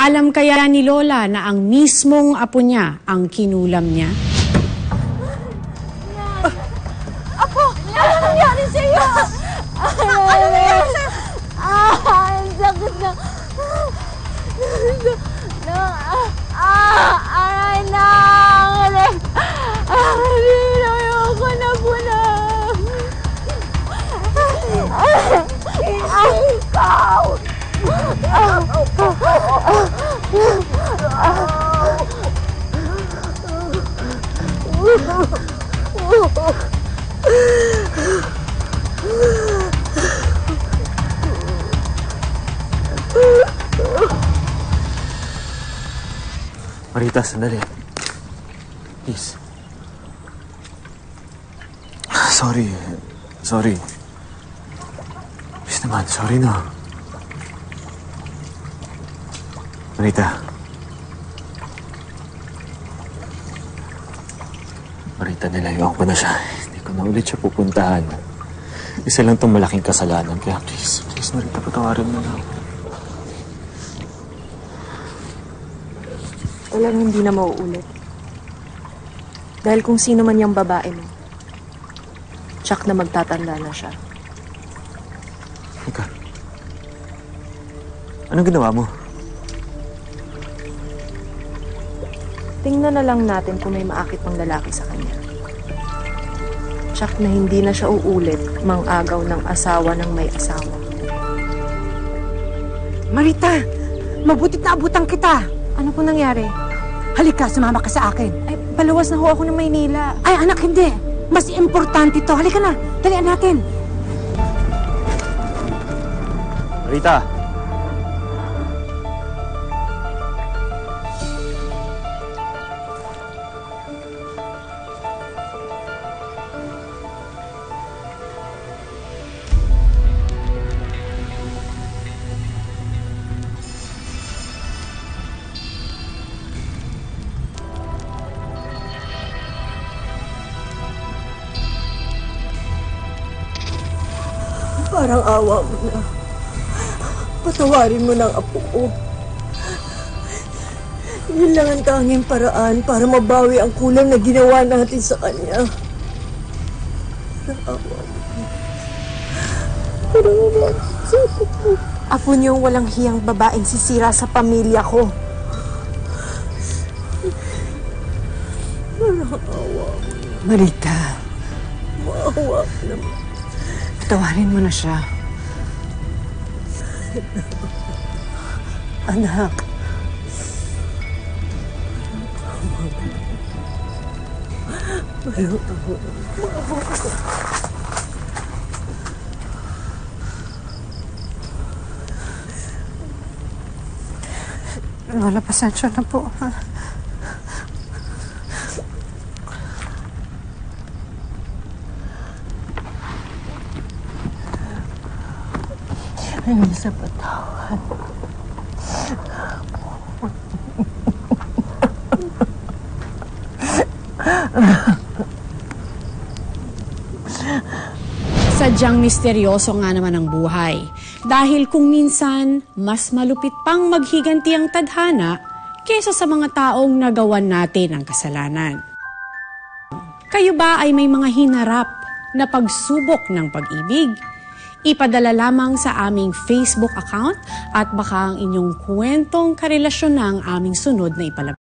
Alam kaya ni Lola na ang mismong apo niya ang kinulam niya? Apo! Ano nangyari sa'yo? Ano nangyari sa'yo? Ang sakit na. Aray na! Ayoko na po na. Ikaw! Marita, sandali. Please. Sorry. Please naman, sorry na. Marita, nilayuan ko na siya. Hindi ko na ulit siya pupuntahan. Isa lang itong malaking kasalanan. Kaya please, Marita, patawarin mo na. Walang hindi na mauulit. Dahil kung sino man yung babae mo, tsak na magtatanda na siya. Ika, anong ginawa mo? Tingnan na lang natin kung may maakit pang lalaki sa kanya. Tsak na hindi na siya uulit mang-agaw ng asawa ng may asawa. Marita, mabutit na abutan kita. Ano po nangyari? Halika, sumama ka sa akin. Ay, paluwas na ho ako ng Maynila. Ay, anak, hindi. Mas importante to. Halika na, dalian natin. Marita! Parang awa mo na. Patawarin mo ng apo ko. Yun lang ang tanging paraan para mabawi ang kulang na ginawa natin sa kanya. Parang awa mo na. Parang awa mo. Apo niyong walang hiyang babaeng sisira sa pamilya ko. Parang awa mo. Marita, Maawa ka naman. patawarin mo na siya. Anak. Parang awa mo. Lola, pasensya na po. Hindi sa patawan. Sadyang misteryoso nga naman ang buhay. Dahil kung minsan, mas malupit pang maghiganti ang tadhana kaysa sa mga taong nagawan natin ang kasalanan. Kayo ba ay may mga hinarap na pagsubok ng pag-ibig? Ipadala lamang sa aming Facebook account at baka ang inyong kwentong karelasyon ng aming sunod na ipalabas.